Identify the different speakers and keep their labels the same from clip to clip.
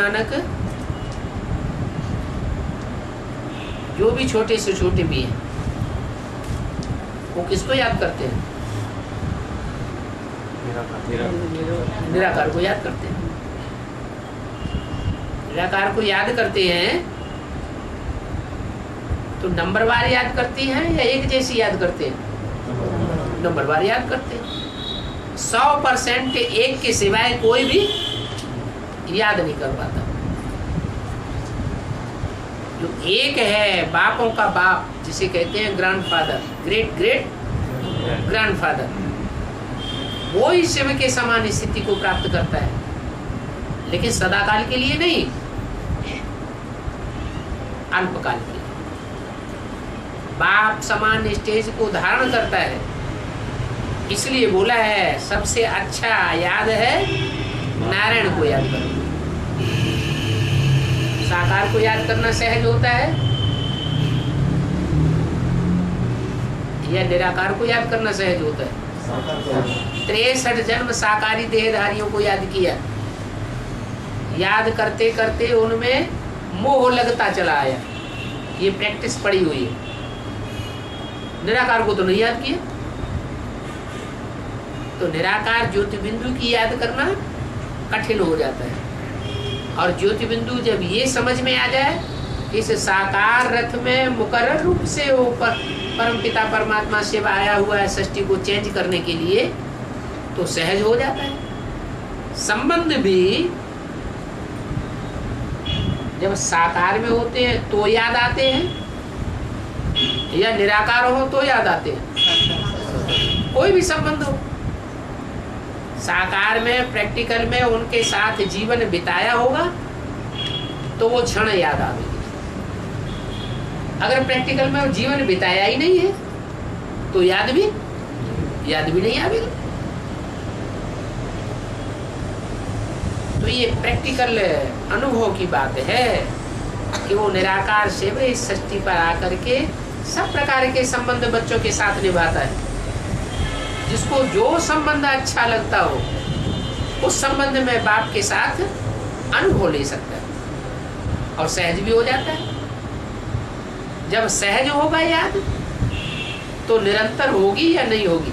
Speaker 1: नानक जो भी छोटे से छोटे भी हैं वो किसको याद करते हैं? निराकार को याद करते हैं। निराकार को याद करते हैं तो नंबरवार याद करती हैं या एक जैसी याद करते हैं? नंबरवार याद करते हैं। 100% एक के सिवाय कोई भी याद नहीं कर पाता। जो एक है बापों का बाप, जिसे कहते हैं ग्रैंडफादर, ग्रेट ग्रेट ग्रैंडफादर, वो ही शिव के समान स्थिति को प्राप्त करता है, लेकिन सदाकाल के लिए नहीं, अल्पकाल के लिए। बाप समान स्टेज को धारण करता है, इसलिए बोला है सबसे अच्छा याद है नारायण को याद करो। साकार को याद करना सहज होता है या निराकार को याद करना सहज होता है? 63 जन्म साकारी देहधारियों को याद किया, याद करते करते उनमें मोह लगता चला आया, ये प्रैक्टिस पड़ी हुई है। निराकार को तो नहीं याद किया, तो निराकार ज्योति बिंदु की याद करना कठिन हो जाता है। और ज्योति बिंदु जब ये समझ में आ जाए, इस साकार रथ में मुकर्रर रूप से वो परमपिता परमात्मा शिव आया हुआ है सृष्टि को चेंज करने के लिए, तो सहज हो जाता है। संबंध भी जब साकार में होते हैं तो याद आते हैं या निराकार हो तो याद आते हैं? कोई भी संबंध हो, साकार में प्रैक्टिकल में उनके साथ जीवन बिताया होगा तो वो क्षण याद आवेगी। अगर प्रैक्टिकल में वो जीवन बिताया ही नहीं है तो याद भी नहीं आवेगी। तो ये प्रैक्टिकल अनुभव की बात है कि वो निराकार शिव इस सृष्टि पर आकर के सब प्रकार के संबंध बच्चों के साथ निभाता है। जिसको जो संबंध अच्छा लगता हो उस संबंध में बाप के साथ अनुभव ले सकता है और सहज भी हो जाता है। जब सहज होगा याद तो निरंतर होगी या नहीं होगी?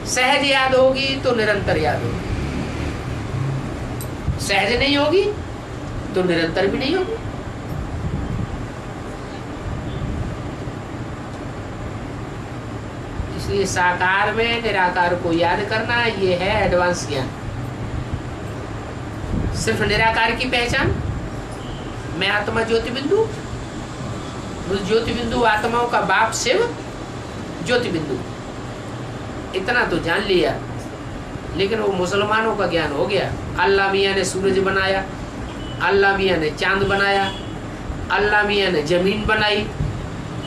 Speaker 1: सहज याद होगी तो निरंतर याद होगी, सहज नहीं होगी तो निरंतर भी नहीं होगी। इसलिए साकार में निराकार को याद करना ये है एडवांस ज्ञान। सिर्फ निराकार की पहचान, मैं आत्मा ज्योति बिंदु, उस ज्योति बिंदु आत्माओं का बाप शिव ज्योति बिंदु, इतना तो जान लिया। लेकिन वो मुसलमानों का ज्ञान हो गया। अल्लाह मियाँ ने सूरज बनाया, अल्लाह मियाँ ने चांद बनाया, अल्लाह मियाँ ने जमीन बनाई,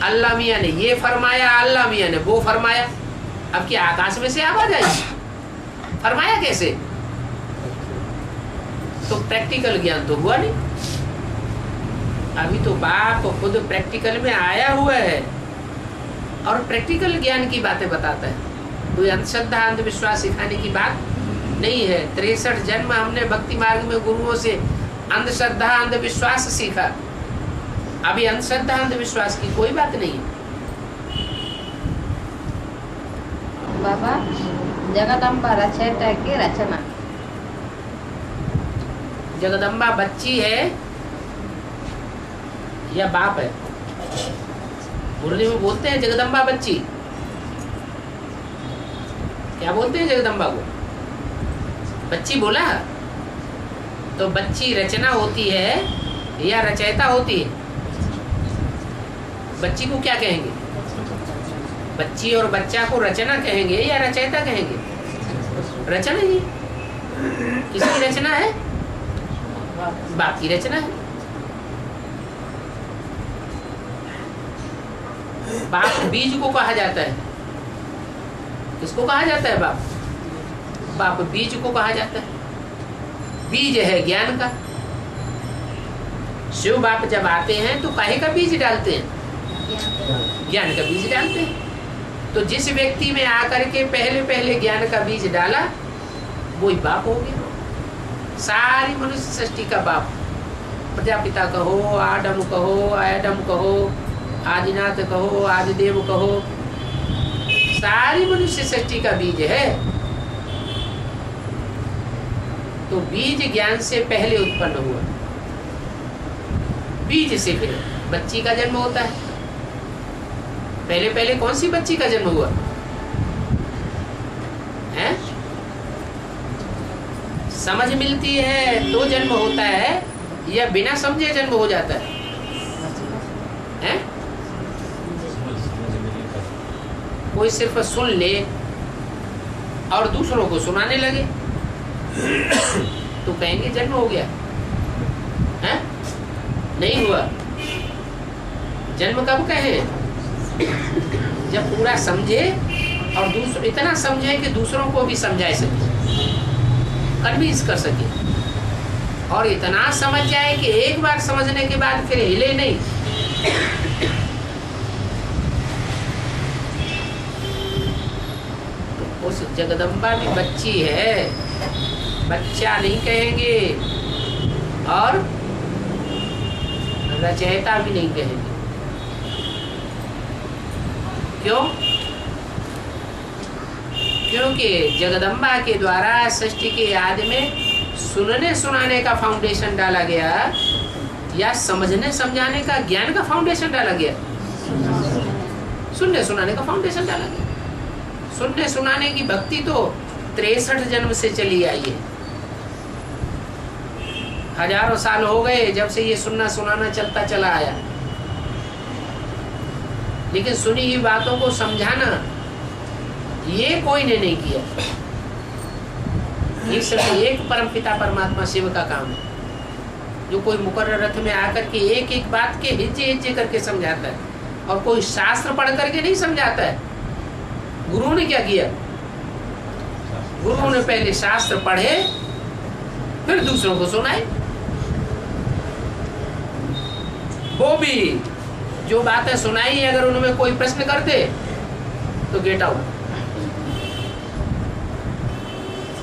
Speaker 1: अल्लाह मियाँ ने ये फरमाया, अल्लाह मियाँ ने वो फरमाया। अब क्या आकाश में से आवाज आई? फरमाया कैसे? तो प्रैक्टिकल ज्ञान तो हुआ नहीं। अभी तो बाप खुद प्रैक्टिकल में आया हुआ है और प्रैक्टिकल ज्ञान की बातें बताता है। कोई अंधश्रद्धा अंधविश्वास सिखाने की बात नहीं है। 63 जन्म हमने भक्ति मार्ग में गुरुओं से अंधश्रद्धा अंधविश्वास सीखा। अभी अंधश्रद्धा अंधविश्वास की कोई बात नहीं है।
Speaker 2: बाबा, जगदम्बा रचयिता की रचना।
Speaker 1: जगदम्बा बच्ची है या बाप है? मुरली में बोलते हैं जगदम्बा बच्ची, क्या बोलते हैं जगदम्बा को? बच्ची बोला तो बच्ची रचना होती है या रचयिता होती है? बच्ची को क्या कहेंगे? बच्ची और बच्चा को रचना कहेंगे या रचयिता कहेंगे? रचना ही। किसकी रचना है? बाप की रचना है। बाप बीज को कहा जाता है। किसको कहा जाता है? बाप। बाप बीज को कहा जाता है। बीज है ज्ञान का। शिव बाप जब आते हैं तो काहे का बीज डालते हैं? ज्ञान का बीज डालते हैं। तो जिस व्यक्ति में आकर के पहले पहले ज्ञान का बीज डाला वही बाप हो गया। सारी मनुष्य सृष्टि का बाप, प्रजापिता कहो, आदम कहो, एडम कहो, आदिनाथ कहो, आदिदेव कहो, सारी मनुष्य सृष्टि का बीज है। तो बीज ज्ञान से पहले उत्पन्न हुआ, बीज से फिर बच्ची का जन्म होता है। पहले पहले कौन सी बच्ची का जन्म हुआ है? समझ मिलती है तो जन्म होता है या बिना समझे जन्म हो जाता है? हैं? कोई सिर्फ सुन ले और दूसरों को सुनाने लगे तो कहेंगे जन्म हो गया है? नहीं हुआ। जन्म कब कहे? जब पूरा समझे और दूसरे इतना समझे कि दूसरों को भी समझा सके, कन्विंस कर सके, और इतना समझ जाए कि एक बार समझने के बाद फिर हिले नहीं। तो उस जगदम्बा भी बच्ची है, बच्चा नहीं कहेंगे और रचयिता भी नहीं कहेंगे। क्यों? क्योंकि जगदम्बा के द्वारा सृष्टि के आदि में सुनने सुनाने का फाउंडेशन डाला गया या समझने समझाने का, ज्ञान का फाउंडेशन डाला गया? सुनने सुनाने का फाउंडेशन डाला गया। सुनने सुनाने की भक्ति तो 63 जन्म से चली आई है। हजारों साल हो गए जब से ये सुनना सुनाना चलता चला आया, लेकिन सुनी हुई बातों को समझाना ये कोई ने नहीं किया। ये सिर्फ एक परमपिता परमात्मा शिव का काम है, जो कोई मुकर्रर रथ में आकर के एक एक बात के हिज्जे हिज्जे करके समझाता है, और कोई शास्त्र पढ़ करके नहीं समझाता है। गुरु ने क्या किया? गुरु ने पहले शास्त्र पढ़े फिर दूसरों को सुनाए। वो भी जो बातें सुनाई, अगर उनमें कोई प्रश्न कर दे तो गेट आउट।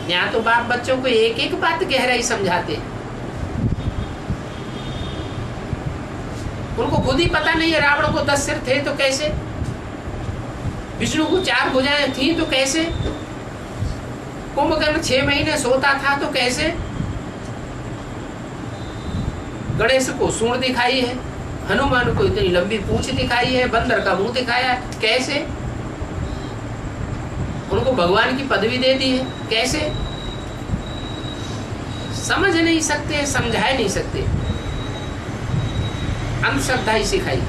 Speaker 1: यहाँ तो बाप बच्चों को एक एक बात गहराई समझाते, उनको खुद ही पता नहीं है। रावण को 10 सिर थे तो कैसे? विष्णु को 4 भुजाएं थी तो कैसे? कुंभकर्ण 6 महीने सोता था तो कैसे? गणेश को सूंड दिखाई है, हनुमान को इतनी लंबी पूंछ दिखाई है, बंदर का मुंह दिखाया है, कैसे? उनको भगवान की पदवी दे दी है, कैसे? समझ नहीं सकते, समझा नहीं सकते, अंधश्रद्धा ही सिखाई।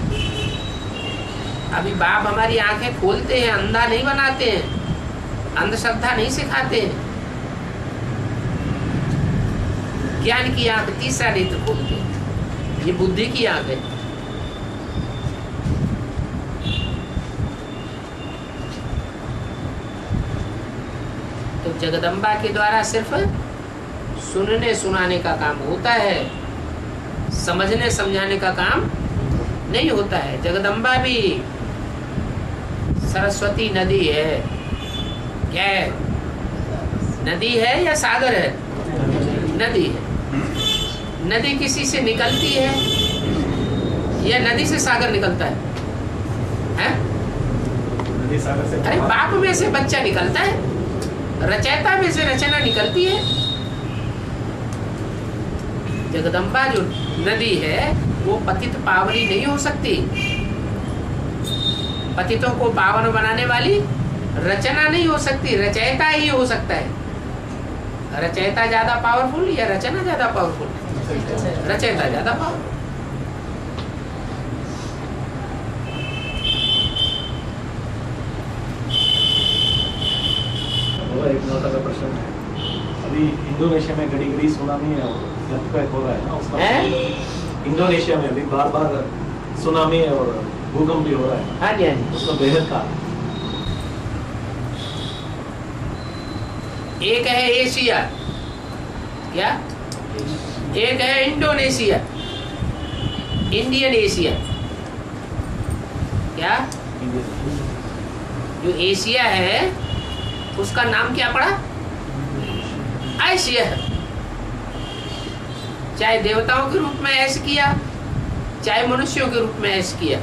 Speaker 1: अभी बाप हमारी आंखें खोलते हैं, अंधा नहीं बनाते हैं, अंधश्रद्धा नहीं सिखाते हैं। ज्ञान की आंख, तीसरा नेत्र खोलते हैं, ये बुद्धि की आंख है। तो जगदम्बा के द्वारा सिर्फ सुनने सुनाने का काम होता है, समझने समझाने का काम नहीं होता है। जगदम्बा भी सरस्वती नदी है। क्या है? नदी है या सागर है? नदी है। नदी किसी से निकलती है या नदी से सागर निकलता है? हैं?
Speaker 3: नदी सागर से।
Speaker 1: अरे बाप में से बच्चा निकलता है, रचयिता में से रचना निकलती है। जगदम्बा जो नदी है वो पतित पावनी नहीं हो सकती। पतितों को पावन बनाने वाली रचना नहीं हो सकती, रचयिता ही हो सकता है। रचयिता ज्यादा पावरफुल या रचना ज्यादा पावरफुल? रचयिता ज्यादा पावरफुल।
Speaker 3: एक नोटा का प्रश्न है, अभी इंडोनेशिया में घड़ी घड़ी सुनामी अर्थक्वेक हो रहा है ना, उसका इंडोनेशिया में अभी बार बार सुनामी और भूकंप भी हो रहा है।
Speaker 1: हाँ जी, हाँ जी।
Speaker 3: उसका बेहद का
Speaker 1: एक है एशिया, क्या? एक है इंडोनेशिया, इंडियन एशिया। क्या? जो एशिया है उसका नाम क्या पड़ा? एशिया। चाहे देवताओं के रूप में ऐश किया, चाहे मनुष्यों के रूप में ऐश किया।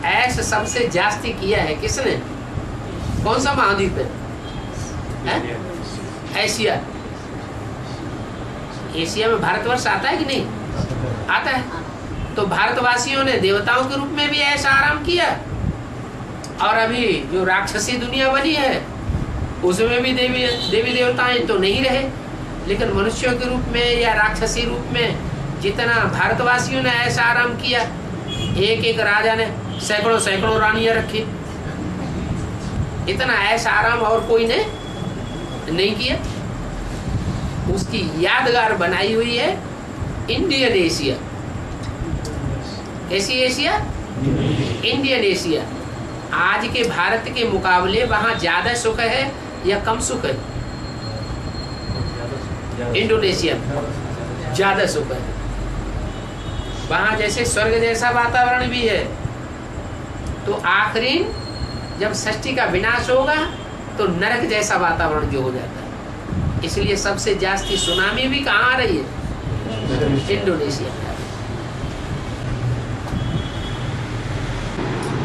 Speaker 1: ऐश सबसे जास्ती किया है किसने? कौन सा महाद्वीप है? एशिया। एशिया में भारतवर्ष आता है कि नहीं? आता है। तो भारतवासियों ने देवताओं के रूप में भी ऐसा आराम किया, और अभी जो राक्षसी दुनिया बनी है उसमें भी देवी देवताएं तो नहीं रहे, लेकिन मनुष्यों के रूप में या राक्षसी रूप में जितना भारतवासियों ने ऐसा आराम किया, एक एक राजा ने सैकड़ों सैकड़ों रानियां रखी, इतना ऐसा आराम और कोई ने नहीं किया। उसकी यादगार बनाई हुई है इंडियन एशिया। कैसी एशिया? Indian Asia. आज के भारत के मुकाबले वहां ज्यादा सुख है या कम सुख है? इंडोनेशिया में ज्यादा सुख है। वहां जैसे स्वर्ग जैसा वातावरण भी है, तो आखिरी जब सृष्टि का विनाश होगा तो नरक जैसा वातावरण जो हो जाता है। इसलिए सबसे जास्ती सुनामी भी कहाँ आ रही है? इंडोनेशिया।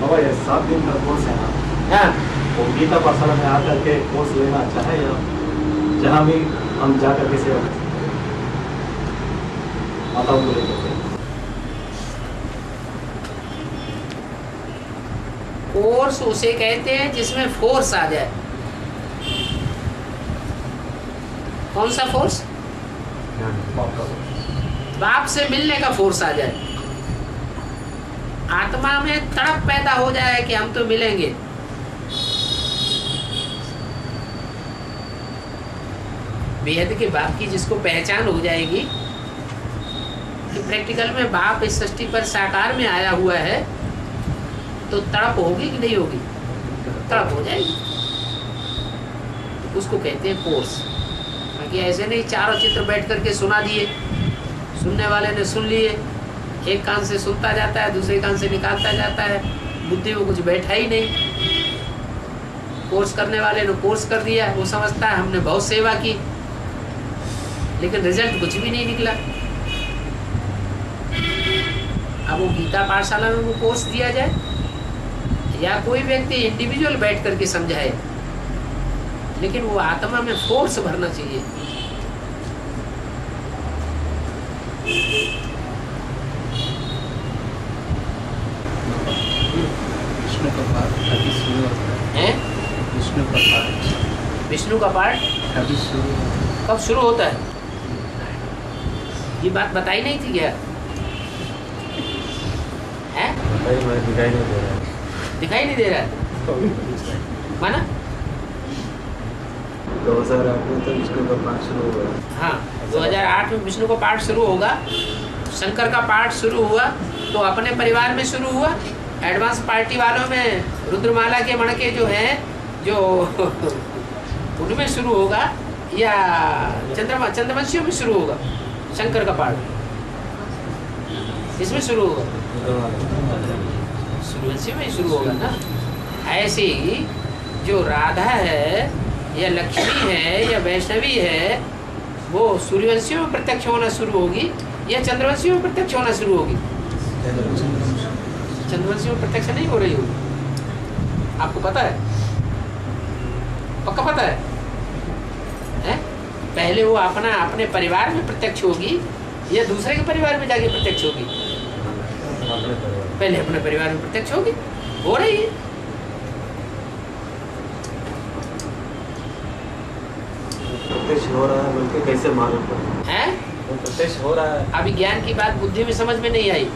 Speaker 3: बाबा ये 7 दिन का कोर्स है ना,
Speaker 1: हाँ,
Speaker 3: वो गीता पाठशाला में आकर के कोर्स लेना अच्छा है, या जहाँ भी हम जा करके सेवा कर सकते हैं माताओं को लेकर?
Speaker 1: कोर्स उसे कहते हैं जिसमें फोर्स आ जाए। कौन सा फोर्स? बाप से मिलने का फोर्स आ जाए, आत्मा में तड़प पैदा हो जाए कि हम तो मिलेंगे। बेहद के बाप की जिसको पहचान हो जाएगी कि प्रैक्टिकल में बाप इस सृष्टि पर साकार में आया हुआ है, तो तड़प होगी कि नहीं होगी? तड़प हो जाएगी। उसको कहते हैं फोर्स। बाकी ऐसे नहीं चारों चित्र बैठ करके सुना दिए, सुनने वाले ने सुन लिए, एक कान से सुनता जाता है दूसरे कान से निकालता जाता है, बुद्धि में कुछ बैठा ही नहीं। कोर्स करने वाले ने कोर्स कर दिया, वो समझता है हमने बहुत सेवा की, लेकिन रिजल्ट कुछ भी नहीं निकला। अब वो गीता पाठशाला में वो कोर्स दिया जाए, या कोई व्यक्ति इंडिविजुअल बैठ करके समझाए, लेकिन वो आत्मा में फोर्स भरना चाहिए।
Speaker 4: विष्णु का पाठ कभी शुरू होता है? विष्णु का पाठ,
Speaker 1: विष्णु का पाठ
Speaker 4: कभी शुरू
Speaker 1: कब शुरू होता है? ये बात बताई नहीं थी क्या? है?
Speaker 3: दिखाई नहीं दे रहा है।
Speaker 1: दिखाई नहीं दे रहा है माना?
Speaker 4: 2008 में तो विष्णु का पाठ शुरू हुआ।
Speaker 1: हाँ, 2008 में विष्णु का पाठ शुरू होगा। शंकर का पाठ शुरू हुआ तो अपने परिवार में शुरू हुआ। एडवांस पार्टी वालों में रुद्रमाला के मणके जो हैं जो उनमें शुरू होगा, या चंद्रवंशियों में शुरू होगा? शंकर का पाठ इसमें शुरू होगा, सूर्यवंशियों में शुरू होगा ना। ऐसे ही जो राधा है या लक्ष्मी है या वैष्णवी है, वो सूर्यवंशियों में प्रत्यक्ष होना शुरू होगी या चंद्रवंशियों में प्रत्यक्ष होना शुरू होगी? चंद्रवंशियों में प्रत्यक्ष नहीं हो रही होगी। आपको पता है? पक्का पता है? हैं? पहले वो अपने परिवार में प्रत्यक्ष होगी या दूसरे के परिवार में जाके प्रत्यक्ष होगी? पहले अपने परिवार में प्रत्यक्ष होगी। हो रही है।
Speaker 3: प्रत्यक्ष हो रहा है बोलके कैसे मालूम पड़े?
Speaker 1: हैं?
Speaker 3: प्रत्यक्ष हो रहा है।
Speaker 1: अभी ज्ञान की बात बुद्धि में समझ में नहीं आई।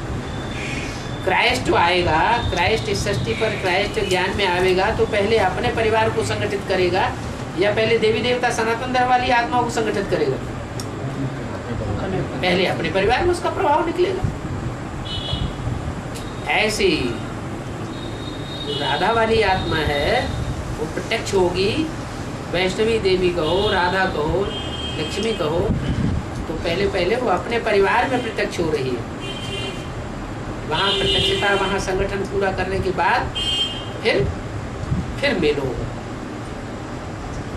Speaker 1: क्राइस्ट आएगा, क्राइस्ट इस सृष्टि पर क्राइस्ट ज्ञान में आएगा तो पहले अपने परिवार को संगठित करेगा या पहले देवी देवता सनातन धर्म वाली आत्मा को संगठित करेगा? पहले अपने परिवार में उसका प्रभाव निकलेगा। ऐसे राधा वाली आत्मा है वो प्रत्यक्ष होगी, वैष्णवी देवी कहो, राधा कहो, लक्ष्मी कहो, तो पहले वो अपने परिवार में प्रत्यक्ष हो रही है। वहाँ प्रत्यक्षता, वहाँ संगठन पूरा करने के बाद फिर मेल होगा।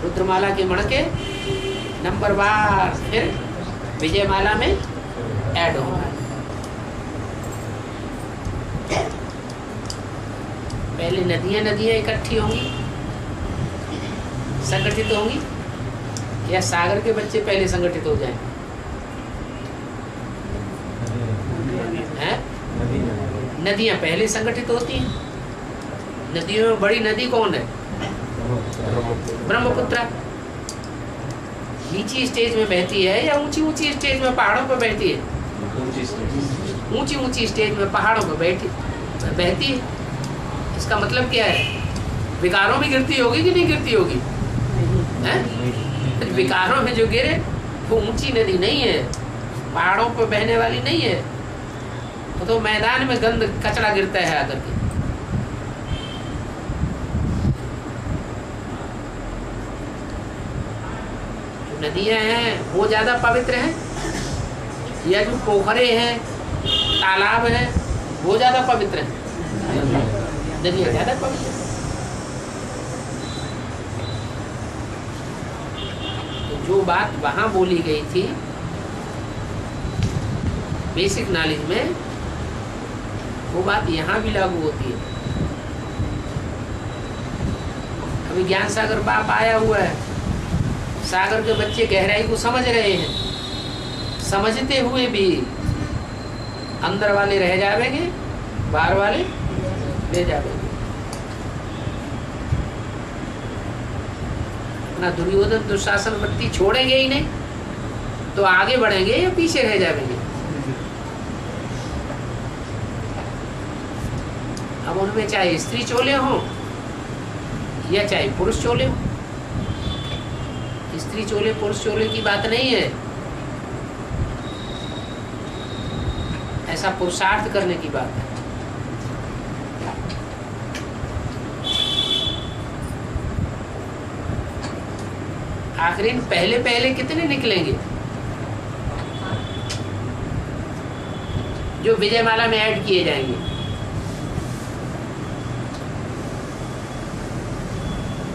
Speaker 1: रुद्रमाला के मणके नंबरवार फिर विजयमाला में ऐड होगा। पहले नदियां इकट्ठी होंगी, संगठित होंगी, या सागर के बच्चे पहले संगठित हो जाएं? हैं? नदियां पहले संगठित होती हैं। नदियों में बड़ी नदी कौन है? ब्रह्मपुत्र। नीची स्टेज में बहती है या ऊंची ऊंची स्टेज में पहाड़ों पर बहती है? ऊंची ऊंची स्टेज में पहाड़ों पर बहती है। इसका मतलब क्या है? विकारों में गिरती होगी कि नहीं गिरती होगी? हैं? विकारों में जो गिरे वो ऊंची नदी नहीं है, पहाड़ों पर बहने वाली नहीं है। तो मैदान में गंद कचरा गिरता है आकर के। नदियां हैं वो ज्यादा पवित्र हैं, या जो पोखरे हैं, तालाब हैं, वो ज्यादा पवित्र हैं? नदियां ज्यादा पवित्र हैं। तो जो बात वहां बोली गई थी बेसिक नॉलेज में, वो बात यहाँ भी लागू होती है। अभी ज्ञान सागर बाप आया हुआ है, सागर के बच्चे गहराई को समझ रहे हैं, समझते हुए भी अंदर वाले रह जाएंगे, बाहर वाले ले जाएंगे। अपना दुर्योधन दुशासन वृत्ति छोड़ेंगे ही नहीं, तो आगे बढ़ेंगे या पीछे रह जाएंगे? अब उनमें चाहे स्त्री चोले हों या चाहे पुरुष चोले हों, स्त्री चोले पुरुष चोले की बात नहीं है, ऐसा पुरुषार्थ करने की बात है। आखिर पहले पहले कितने निकलेंगे जो विजयमाला में ऐड किए जाएंगे?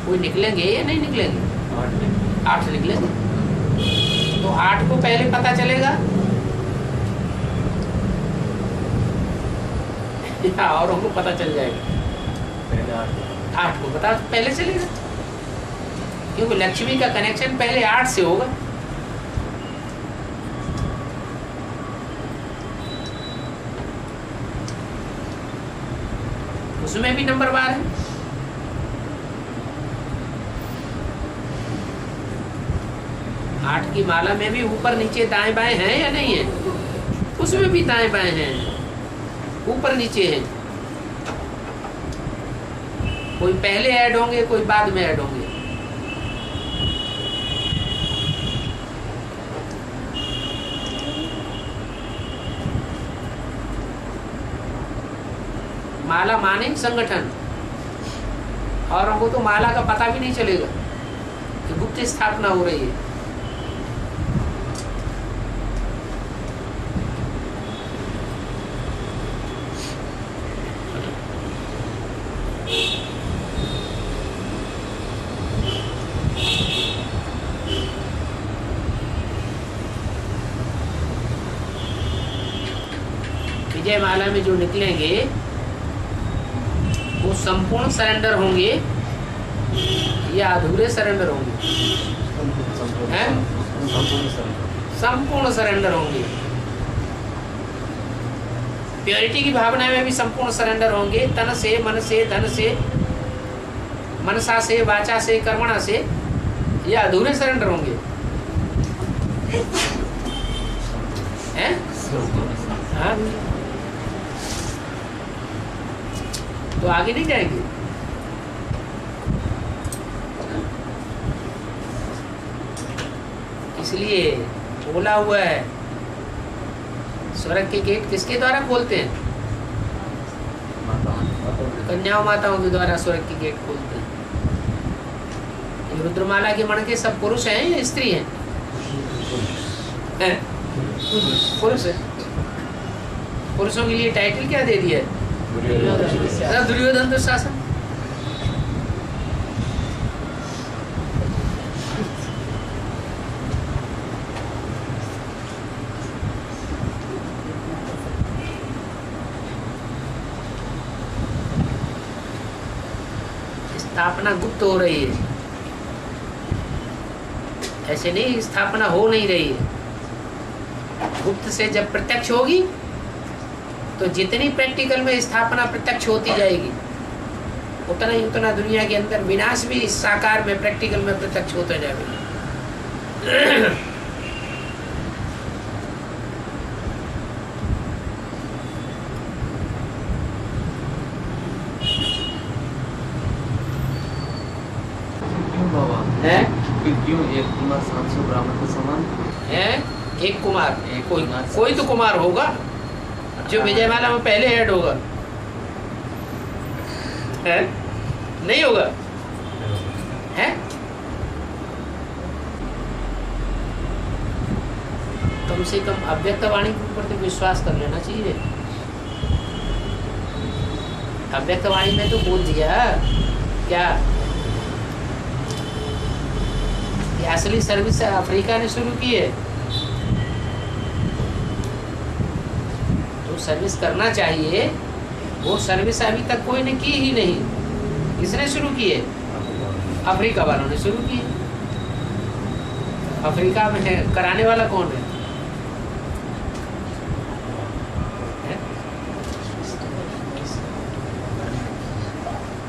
Speaker 1: कोई निकलेंगे या नहीं निकलेंगे? 8 निकलेंगे। तो 8 को पहले पता चलेगा या औरों को पता चल जाएगा? 8 को पता पहले चलेगा, क्योंकि लक्ष्मी का कनेक्शन पहले 8 से होगा। उसमें भी नंबर बार है। आठ की माला में भी ऊपर नीचे दाएं बाएं हैं या नहीं है? उसमें भी दाएं बाएं हैं, ऊपर नीचे है। कोई पहले ऐड होंगे, कोई बाद में ऐड होंगे। माला माने संगठन, और हमको तो माला का पता भी नहीं चलेगा कि गुप्त स्थापना हो रही है। विजयमाला में जो निकलेंगे वो संपूर्ण सरेंडर होंगे या अधूरे सरेंडर होंगे? हैं? संपूर्ण सरेंडर होंगे। प्योरिटी की भावना में भी संपूर्ण सरेंडर होंगे, तन से, मन से, धन से, मनसा से, वाचा से, कर्मणा से, या अधूरे सरेंडर होंगे? हैं? हाँ? तो आगे नहीं जाएंगे। इसलिए बोला हुआ है, स्वर्ग के गेट किसके द्वारा खोलते हैं? कन्याओं माताओं के द्वारा स्वर्ग के गेट खोलते हैं। रुद्रमाला के मण के सब पुरुष हैं या स्त्री हैं? पुरुष है। पुरुषों के लिए टाइटल क्या दे दिया है? दुर्योधन दुशासन। स्थापना गुप्त हो रही है, ऐसे नहीं स्थापना हो नहीं रही है। गुप्त से जब प्रत्यक्ष होगी तो जितनी प्रैक्टिकल में स्थापना प्रत्यक्ष होती जाएगी उतना ही उतना दुनिया के अंदर विनाश भी इस साकार में प्रैक्टिकल में प्रत्यक्ष होता जाएगा।
Speaker 4: क्यों बाबा
Speaker 1: है
Speaker 4: क्यों एक कुमार 700 ब्राह्मण के समान
Speaker 1: है एक कुमार,
Speaker 4: एक
Speaker 1: कोई
Speaker 4: कुमार।
Speaker 1: कोई तो कुमार होगा जो विजयमाला में पहले ऐड होगा, है नहीं होगा, है कम से कम अव्यक्त वाणी के ऊपर तो विश्वास कर लेना चाहिए। अव्यक्त वाणी में तो बोल दिया क्या ये असली सर्विस अफ्रीका ने शुरू की है, तो सर्विस करना चाहिए। वो सर्विस अभी तक कोई ने की ही नहीं, किसने शुरू की है? अफ्रीका वालों ने शुरू की है। अफ्रीका में है कराने वाला कौन है?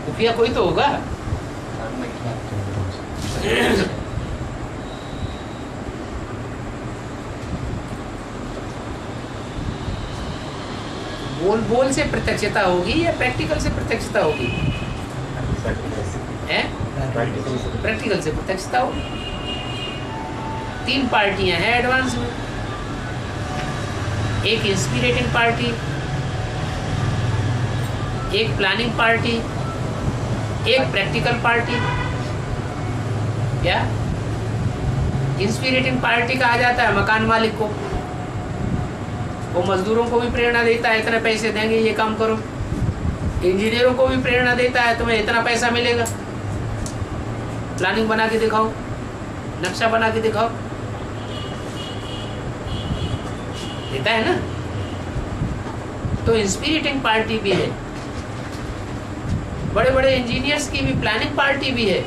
Speaker 1: खुफिया कोई तो होगा। बोल बोल से प्रत्यक्षता होगी या प्रैक्टिकल से प्रत्यक्षता होगी? है प्रैक्टिकल से प्रत्यक्षता होगी। 3 पार्टियां हैं एडवांस में, एक इंस्पिरेटिंग पार्टी, एक प्लानिंग पार्टी, एक प्रैक्टिकल पार्टी। क्या इंस्पिरेटिंग पार्टी कहा जाता है मकान मालिक को, वो मजदूरों को भी प्रेरणा देता है इतने पैसे देंगे ये काम करो, इंजीनियरों को भी प्रेरणा देता है तुम्हें इतना पैसा मिलेगा, प्लानिंग बना के दिखाओ, नक्शा बना के दिखाओ, देता है ना। तो इंस्पिरेटिंग पार्टी भी है, बड़े बड़े इंजीनियर्स की भी प्लानिंग पार्टी भी है,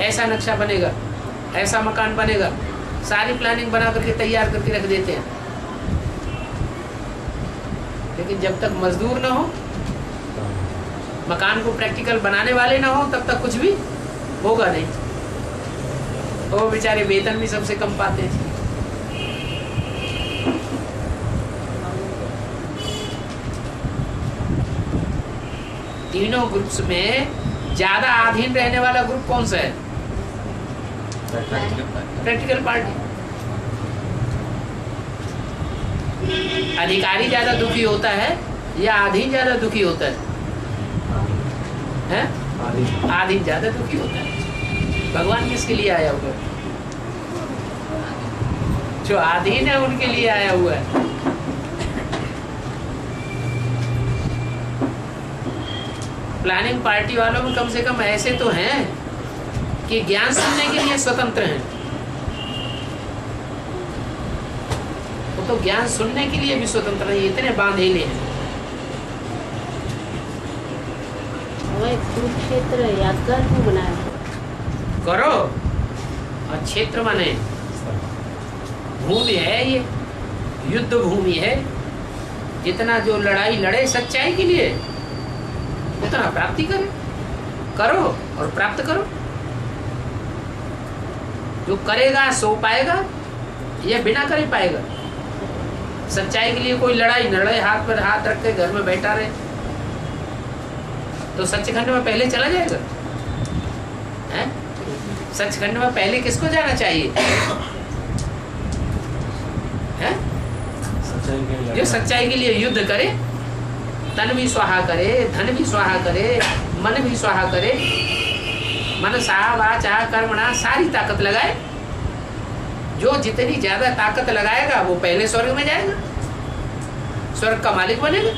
Speaker 1: ऐसा नक्शा बनेगा, ऐसा मकान बनेगा, सारी प्लानिंग बना करके तैयार करके रख देते हैं। लेकिन जब तक मजदूर ना हो, मकान को प्रैक्टिकल बनाने वाले ना हो, तब तक कुछ भी होगा नहीं। वो बेचारे वेतन भी सबसे कम पाते हैं। तीनों ग्रुप्स में ज्यादा अधीन रहने वाला ग्रुप कौन सा है? Practical party. अधिकारी ज्यादा दुखी होता है या अधीन ज्यादा दुखी होता है? अधीन ज्यादा दुखी होता है। भगवान किसके लिए आया हुआ है? जो अधीन है उनके लिए आया हुआ है। प्लानिंग पार्टी वालों में कम से कम ऐसे तो हैं कि ज्ञान सुनने के लिए स्वतंत्र हैं। वो तो ज्ञान सुनने के लिए भी स्वतंत्र नहीं, इतने बांधेले हैं।
Speaker 2: कुरुक्षेत्र यादगार क्यों बनाया?
Speaker 1: करो। और क्षेत्र माने भूमि है, ये युद्ध भूमि है। जितना जो लड़ाई लड़े सच्चाई के लिए उतना प्राप्ति करो और प्राप्त करो। जो करेगा सो पाएगा, यह बिना करे पाएगा। सच्चाई के लिए कोई लड़ाई न लड़े, हाथ पर हाथ रख के घर में बैठा रहे तो सच्चखंड में पहले चला जाएगा। हैं? सच्चखंड में पहले किसको जाना चाहिए? हैं? जो सच्चाई के लिए युद्ध करे, तन भी स्वाहा करे, धन भी स्वाहा करे, मन भी स्वाहा करे, मनसा वाचा कर्मणा सारी ताकत लगाए। जो जितनी ज्यादा ताकत लगाएगा वो पहले स्वर्ग में जाएगा, स्वर्ग का मालिक बनेगा।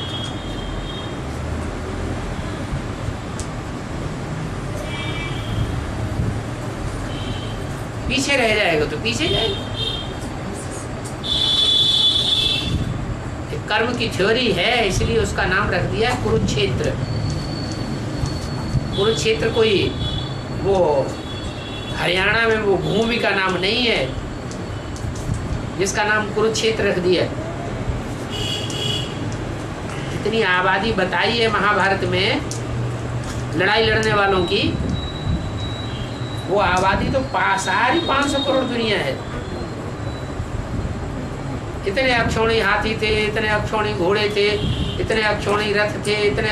Speaker 1: पीछे रह जाएगा तो पीछे जाएगा। कर्म की थ्योरी है, इसलिए उसका नाम रख दिया कुरुक्षेत्र। कुरुक्षेत्र कोई वो हरियाणा में वो भूमि का नाम नहीं है जिसका नाम कुरुक्षेत्र रख दिया। इतनी आबादी बताई है महाभारत में लड़ाई लड़ने वालों की, वो आबादी तो सारी 500 करोड़ दुनिया है। इतने अक्षौणी हाथी थे, इतने अक्षौणी घोड़े थे, इतने अक्षौणी रथ थे, इतने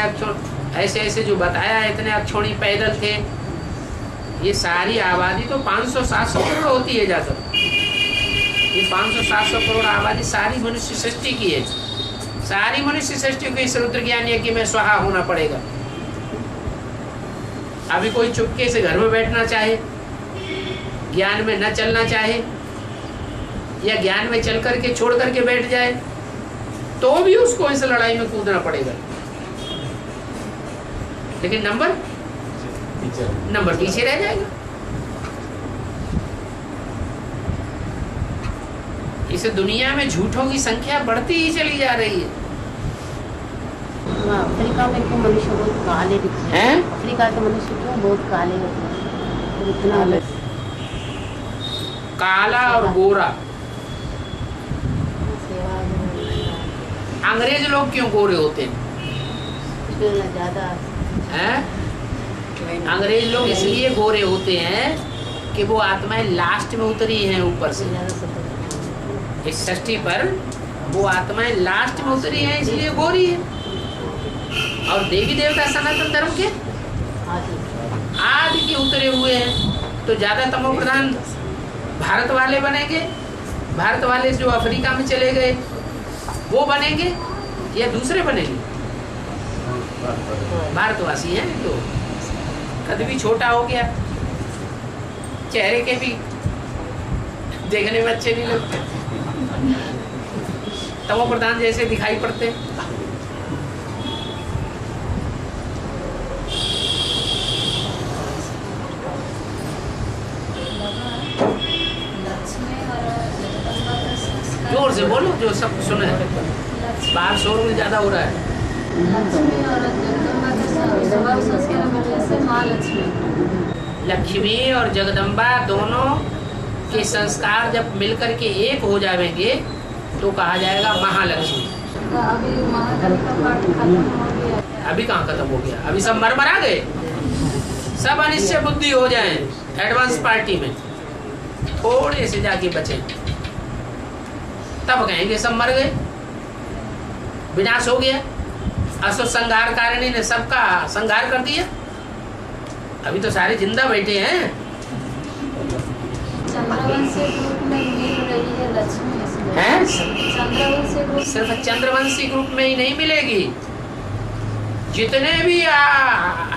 Speaker 1: ऐसे ऐसे जो बताया है, इतने अक्षौणी पैदल थे। ये सारी आबादी तो 500-700 करोड़ होती है जाकर। ये 500-700 करोड़ आबादी सारी मनुष्य सृष्टि की है। सारी मनुष्य सृष्टि को इस रुद्र ज्ञान यज्ञ में स्वाहा होना पड़ेगा। अभी कोई चुपके से घर में बैठना चाहे, ज्ञान में न चलना चाहे, या ज्ञान में चल करके छोड़ करके बैठ जाए, तो भी उसको इस लड़ाई में कूदना पड़ेगा। लेकिन नंबर पीछे रह जाएगा। इस दुनिया में झूठों की संख्या बढ़ती ही चली जा रही है।
Speaker 2: अफ्रीका में क्यों मनुष्य बहुत काले दिखते हैं? अफ्रीका के मनुष्य क्यों बहुत काले होते हैं? तो इतना
Speaker 1: काला और गोरा। अंग्रेज लोग क्यों गोरे होते हैं?
Speaker 2: ज्यादा
Speaker 1: अंग्रेज लोग इसलिए गोरे होते हैं कि वो आत्माएं लास्ट में उतरी हैं ऊपर से। इस सृष्टि पर वो आत्माएं लास्ट में उतरी हैं, इसलिए गोरी है। और देवी देवता सनातन धर्म के आदि के उतरे हुए हैं। तो ज्यादा तमो प्रधान भारत वाले बनेंगे, भारत वाले जो अफ्रीका में चले गए वो बनेंगे, या दूसरे बनेंगे? भारतवासी हैं तो कद भी छोटा हो गया, चेहरे के भी देखने में अच्छे नहीं लगते, तमो प्रधान जैसे दिखाई पड़ते। जोर से बोलो जो सब सुने। बाहर शोर ज्यादा हो रहा है। लक्ष्मी और जगदम्बा दोनों के संस्कार जब मिलकर के एक हो जाएंगे तो कहा जाएगा महालक्ष्मी। अभी कहाँ खत्म हो गया? अभी सब मर गए, सब अनिश्चय बुद्धि हो जाएं एडवांस पार्टी में, थोड़े से जाके बचे, तब कहेंगे सब मर गए, विनाश हो गया। असुर संहार कारिणी ने सबका संहार कर दिया। अभी तो सारे जिंदा बैठे हैं।
Speaker 5: चंद्रवंशी ग्रुप में मिल रही है लक्ष्मी,
Speaker 1: हैं?
Speaker 5: सिर्फ
Speaker 1: चंद्रवंशी ग्रुप में ही नहीं मिलेगी, जितने भी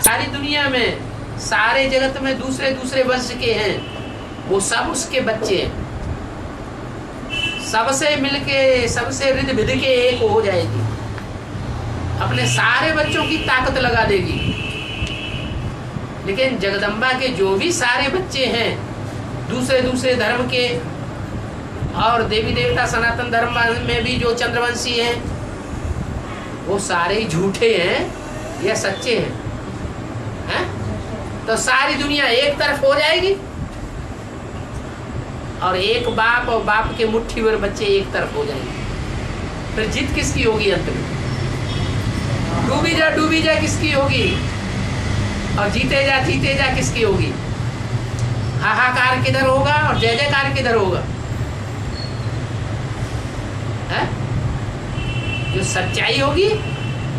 Speaker 1: सारी दुनिया में सारे जगत में दूसरे दूसरे वंश के हैं वो सब उसके बच्चे हैं। सबसे मिलके सबसे रिध विध के एक हो जाएगी, अपने सारे बच्चों की ताकत लगा देगी। लेकिन जगदम्बा के जो भी सारे बच्चे हैं दूसरे दूसरे धर्म के, और देवी देवता सनातन धर्म में भी जो चंद्रवंशी हैं वो सारे ही झूठे हैं या सच्चे हैं? तो सारी दुनिया एक तरफ हो जाएगी और एक बाप और बाप के मुट्ठी भर बच्चे एक तरफ हो जाएंगे। फिर जीत किसकी होगी अंत में? डूबी जा किसकी होगी? और जीते जा किसकी होगी? हाहाकार किधर होगा और जय जयकार किधर होगा? है? जो सच्चाई होगी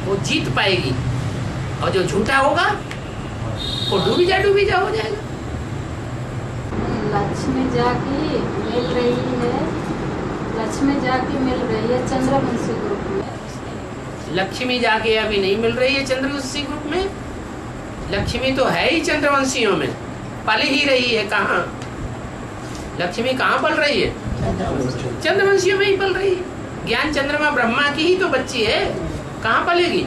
Speaker 1: वो जीत पाएगी और जो झूठा होगा वो डूबी जा हो जाएगा।
Speaker 5: लक्ष्मी जाके मिल रही है, लक्ष्मी जाके मिल रही है चंद्रवंशी ग्रुप में।
Speaker 1: लक्ष्मी जाके अभी नहीं मिल रही है चंद्रवंशी ग्रुप में। लक्ष्मी तो है ही चंद्रवंशियों में, पल ही रही है। कहाँ लक्ष्मी कहाँ पल रही है? चंद्रवंशियों में ही पल रही है। ज्ञान चंद्रमा ब्रह्मा की ही तो बच्ची है, कहाँ पलेगी?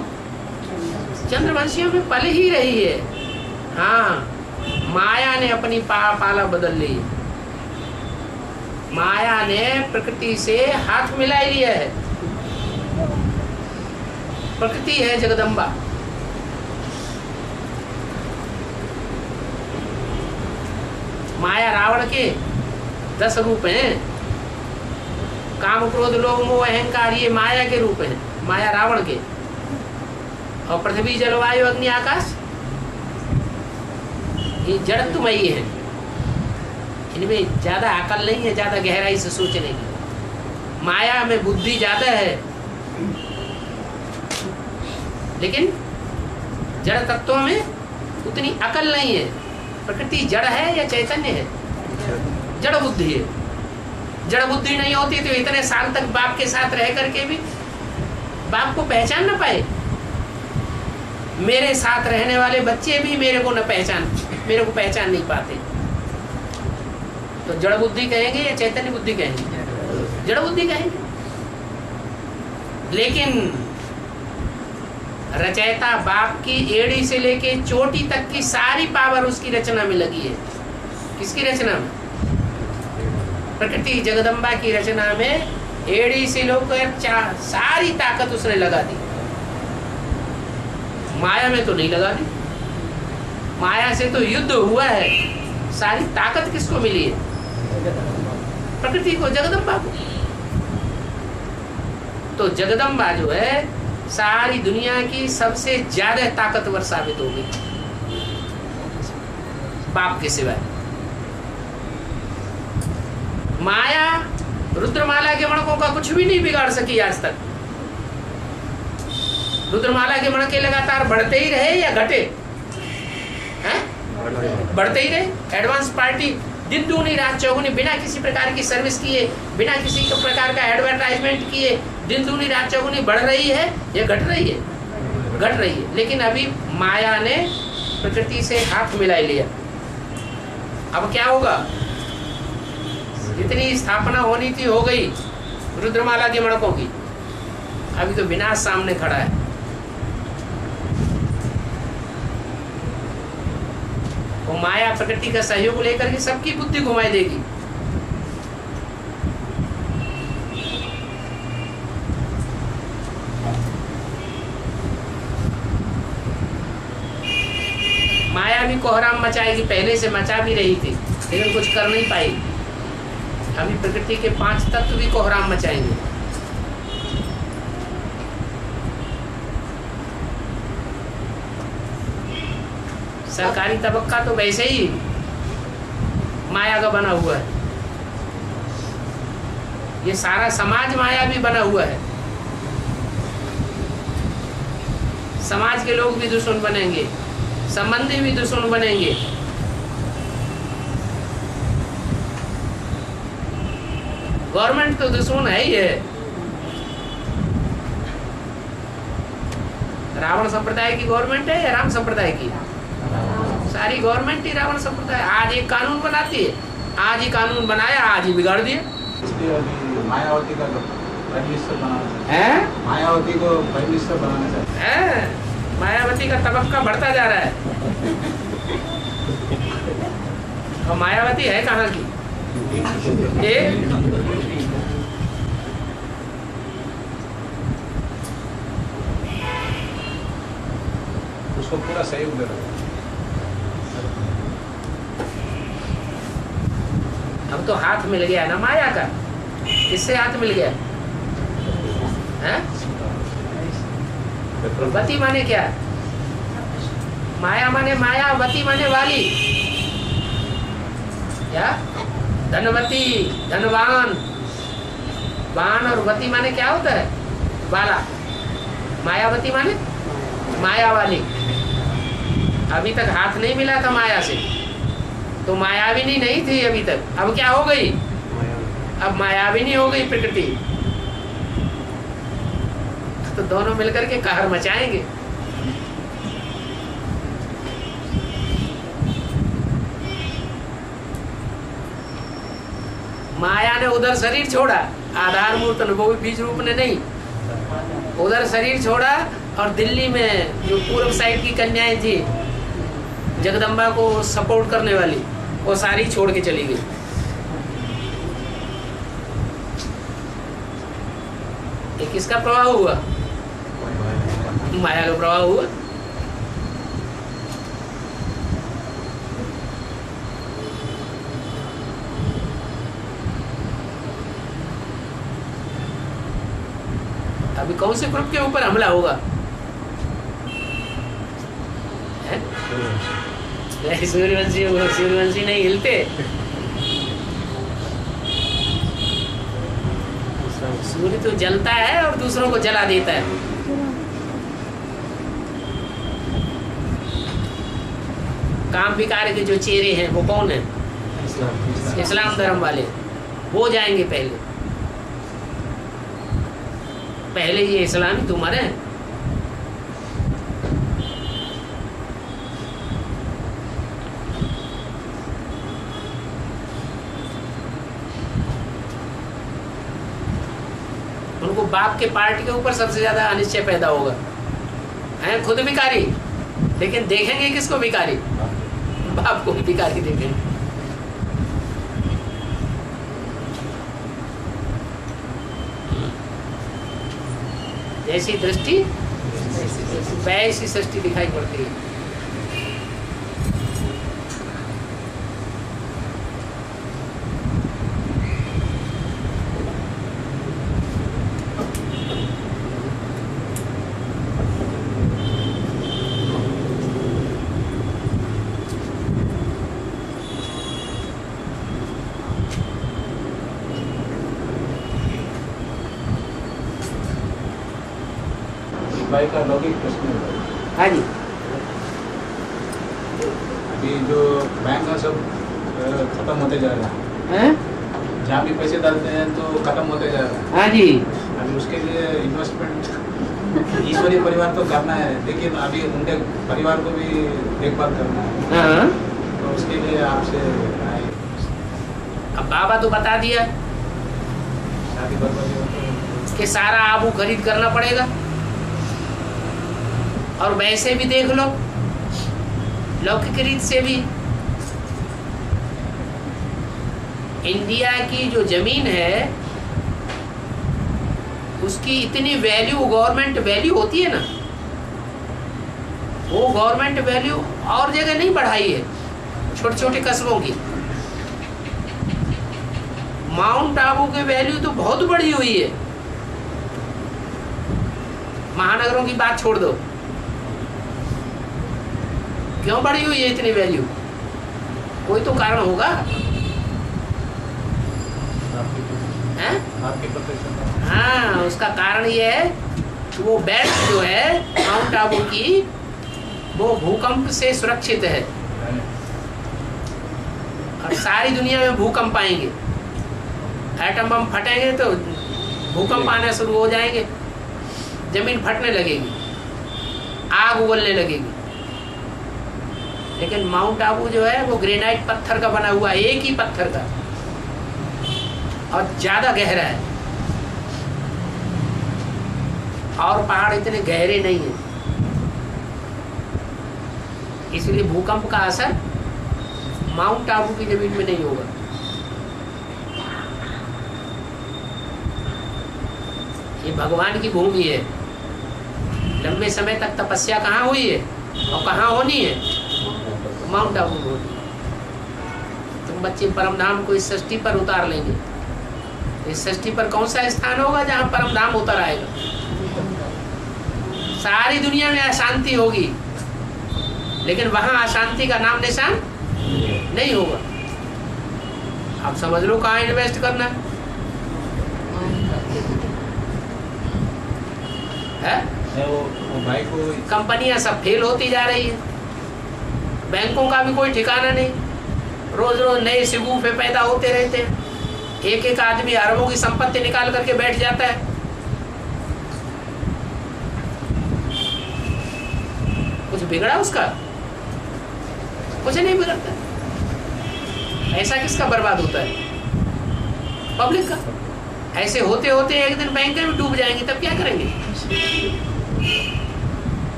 Speaker 1: चंद्रवंशियों में पल ही रही है। हाँ, माया ने अपनी पाला बदल ली। माया ने प्रकृति से हाथ मिला लिया है। प्रकृति है जगदम्बा। माया रावण के 10 रूप हैं। काम क्रोध लोभ मोह अहंकार ये माया के रूप हैं, माया रावण के। और पृथ्वी जलवायु अग्नि आकाश ये जड़त्वमयी है। इनमें ज्यादा अकल नहीं है, ज्यादा गहराई से सोचने की। माया में बुद्धि ज्यादा है, लेकिन जड़ तत्वों में उतनी अकल नहीं है। प्रकृति जड़ है या चैतन्य है? जड़ बुद्धि है। जड़ बुद्धि नहीं होती तो इतने साल तक बाप के साथ रह करके भी बाप को पहचान न पाए। मेरे साथ रहने वाले बच्चे भी मेरे को पहचान नहीं पाते। तो जड़ बुद्धि कहेंगे या चैतन्य बुद्धि कहेंगे? जड़ बुद्धि कहेंगे। लेकिन रचयिता बाप की एड़ी से लेके चोटी तक की सारी पावर उसकी रचना में लगी है। किसकी रचना में? प्रकृति जगदम्बा की रचना में एड़ी से लेकर सारी ताकत उसने लगा दी। माया में तो नहीं लगा दी। माया से तो युद्ध हुआ है। सारी ताकत किसको मिली है? प्रकृति को, जगदम्बा को। तो जगदम्बा जो है सारी दुनिया की सबसे ज्यादा ताकतवर साबित होगी बाप के सिवाय। माया रुद्रमाला के मणकों का कुछ भी नहीं बिगाड़ सकी आज तक। रुद्रमाला के मणके लगातार बढ़ते ही रहे या घटे? हैं? बढ़ते ही रहे। एडवांस पार्टी दिन दूनी रात चौगुनी, बिना किसी प्रकार की सर्विस किए, बिना किसी प्रकार का एडवर्टाइजमेंट किए, दिन दूनी रात चौगुनी बढ़ रही है या घट रही है? घट रही है। लेकिन अभी माया ने प्रकृति से हाथ मिला लिया। अब क्या होगा? जितनी स्थापना होनी थी हो गई रुद्रमाला के मणकों की। अभी तो विनाश सामने खड़ा है। वो माया प्रकृति का सहयोग लेकर के सबकी बुद्धि घुमाई देगी। माया भी कोहराम मचाएगी, पहले से मचा भी रही थी लेकिन कुछ कर नहीं पाई। अभी प्रकृति के 5 तत्व भी कोहराम मचाएंगे। सरकारी तबक्का तो वैसे ही माया का बना हुआ है। ये सारा समाज माया भी बना हुआ है। समाज के लोग भी दुश्मन बनेंगे, संबंधी भी दुश्मन बनेंगे। गवर्नमेंट तो दुश्मन है ही है। रावण संप्रदाय की गवर्नमेंट है या राम संप्रदाय की? सारी गवर्नमेंट ही रावण संप्रदाय। आज एक कानून बनाती है, आज ही कानून बनाया, आज ही बिगाड़ दिया।
Speaker 4: मायावती का प्राइम मिनिस्टर बनाना है। मायावती को प्राइम मिनिस्टर बनाना चाहते
Speaker 1: हैं। मायावती का तबक्का बढ़ता जा रहा है। और मायावती है कहाँ की?
Speaker 4: उसको पूरा सहयोग दे रहा है।
Speaker 1: अब तो हाथ मिल गया ना माया का। किससे हाथ मिल गया? हैं? वती माने क्या? माया माने माया, वती माने वाली। क्या? धनवती, धनवान। वान और वती माने क्या होता है? वाला। मायावती माने माया वाली। अभी तक हाथ नहीं मिला था माया से, तो मायाविनी नहीं थी अभी तक। अब क्या हो गई? अब मायाविनी हो गई प्रकृति। तो दोनों मिलकर के कहर मचाएंगे। माया ने उधर शरीर छोड़ा, आधार मूर्त अनुभवी बीज रूप ने नहीं। उधर शरीर छोड़ा और दिल्ली में जो पूर्व साइड की कन्याएं थी जगदम्बा को सपोर्ट करने वाली, वो सारी छोड़ के चली गई। ये किसका प्रभाव हुआ? माया का प्रभाव हुआ। अभी कौन से ग्रुप के ऊपर हमला होगा? सूर्यवंशी नहीं हिलते। सूर्य तो जलता है और दूसरों को जला देता है। काम विकार के जो चेहरे हैं वो कौन है? इस्लाम धर्म वाले। वो जाएंगे पहले ये इस्लामी तुम्हारे हैं। उनको बाप के पार्टी के ऊपर सबसे ज्यादा अनिश्चय पैदा होगा। हैं खुद भिखारी, लेकिन देखेंगे किसको भिखारी? बाप को भिखारी देखेंगे। जैसी दृष्टि वैसी सृष्टि दिखाई पड़ती है।
Speaker 4: भाई का लौकिक प्रश्न है।
Speaker 1: हाँ जी।
Speaker 4: अभी जो बैंक का सब खत्म होते जा रहा है, जहाँ भी पैसे डालते हैं तो खत्म होते जा रहा है।
Speaker 1: हाँ जी।
Speaker 4: अभी उसके लिए इन्वेस्टमेंट ईश्वरीय परिवार तो करना है, लेकिन अभी उनके परिवार को भी देखभाल करना है।
Speaker 1: हाँ।
Speaker 4: तो उसके लिए आपसे
Speaker 1: अब बाबा तो बता दिया
Speaker 4: शादी बर्बादी
Speaker 1: कि सारा आबू खरीद करना पड़ेगा। और वैसे भी देख लो, लौकिक रीत से भी इंडिया की जो जमीन है उसकी इतनी वैल्यू, गवर्नमेंट वैल्यू होती है ना, वो गवर्नमेंट वैल्यू और जगह नहीं बढ़ाई है। छोटे छोटे कस्बों की माउंट आबू की वैल्यू तो बहुत बढ़ी हुई है। महानगरों की बात छोड़ दो, क्यों बढ़ी हुई है इतनी वैल्यू? कोई तो कारण होगा। हैं? हाँ, उसका कारण ये है कि वो बेल्ट जो है माउंट आबू की, वो भूकंप से सुरक्षित है। और सारी दुनिया में भूकंप आएंगे, एटम बम फटेंगे तो भूकंप आना शुरू हो जाएंगे, जमीन फटने लगेगी, आग उगलने लगेगी। लेकिन माउंट आबू जो है वो ग्रेनाइट पत्थर का बना हुआ है, एक ही पत्थर का, और ज्यादा गहरा है। और पहाड़ इतने गहरे नहीं है, इसलिए भूकंप का असर माउंट आबू की जमीन में नहीं होगा। ये भगवान की भूमि है। लंबे समय तक तपस्या कहाँ हुई है और कहाँ होनी है? माउंट आबू होनी। तुम बच्चे परमधाम को इस सृष्टि पर उतार लेंगे, इस सृष्टि पर कौन सा स्थान होगा जहाँ परमधाम उतर आएगा? सारी दुनिया में अशांति होगी, लेकिन वहां अशांति का नाम निशान नहीं होगा। आप समझ लो कहाँ इन्वेस्ट करना है?
Speaker 4: वो भाई को
Speaker 1: कंपनियां सब फेल होती जा रही है, बैंकों का भी कोई ठिकाना नहीं, रोज रोज नए शिगुफे पैदा होते रहते हैं। एक एक आदमी अरबों की संपत्ति निकाल करके बैठ जाता है। कुछ बिगड़ा उसका? कुछ नहीं बिगड़ता। ऐसा किसका बर्बाद होता है? पब्लिक का। ऐसे होते होते एक दिन बैंक में डूब जाएंगे, तब क्या करेंगे?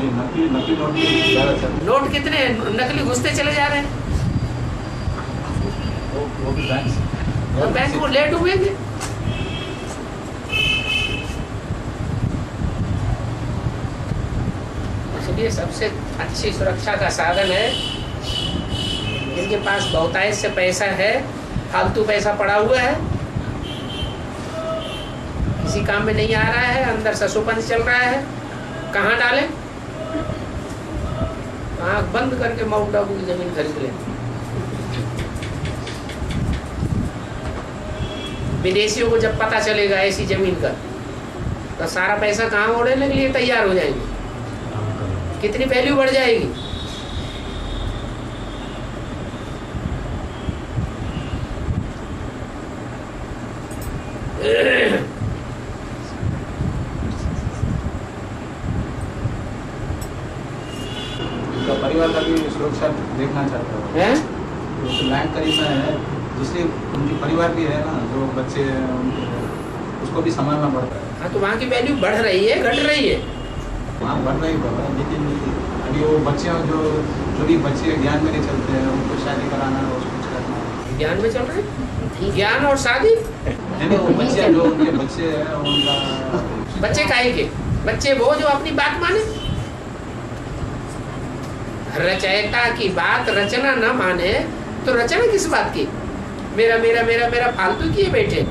Speaker 4: नकली नोट
Speaker 1: नोट कितने नकली घुसते चले जा रहे हैं।
Speaker 4: वो भी
Speaker 1: बैंक को ले डूबेंगे। इसलिए सबसे अच्छी सुरक्षा का साधन है जिनके पास बहुतायत से पैसा है, फालतू पैसा पड़ा हुआ है, किसी काम में नहीं आ रहा है, अंदर ससुपन चल रहा है, कहाँ डाले? आँख बंद करके माउंट आबू की जमीन खरीद ले। विदेशियों को जब पता चलेगा ऐसी जमीन का, तो सारा पैसा कहाँ उड़ने के लिए तैयार हो जाएंगे, कितनी वैल्यू बढ़ जाएगी।
Speaker 4: उनका परिवार का भी सुरक्षा देखना चाहता हूँ।
Speaker 1: हैं?
Speaker 4: तो लैंड खरीदना है, दूसरे उनकी परिवार भी है ना, जो बच्चे हैं उसको भी संभालना पड़ता है।
Speaker 1: हाँ, तो वहाँ की वैल्यू बढ़ रही है घट रही है?
Speaker 4: वहाँ बढ़ रही बाबा, लेकिन अभी वो बच्चे जो भी बच्चे ज्ञान में नहीं चलते हैं, उनको शादी कराना है, उसको कुछ करना है।
Speaker 1: ज्ञान में चल रहे हैं? ज्ञान और शादी?
Speaker 4: नहीं, वो बच्चे जो उनके बच्चे हैं उनका।
Speaker 1: बच्चे काहे के? बच्चे वो जो अपनी बात माने। रचयिता की बात रचना न माने तो रचना किस बात की? मेरा मेरा मेरा मेरा फालतू किए बैठे।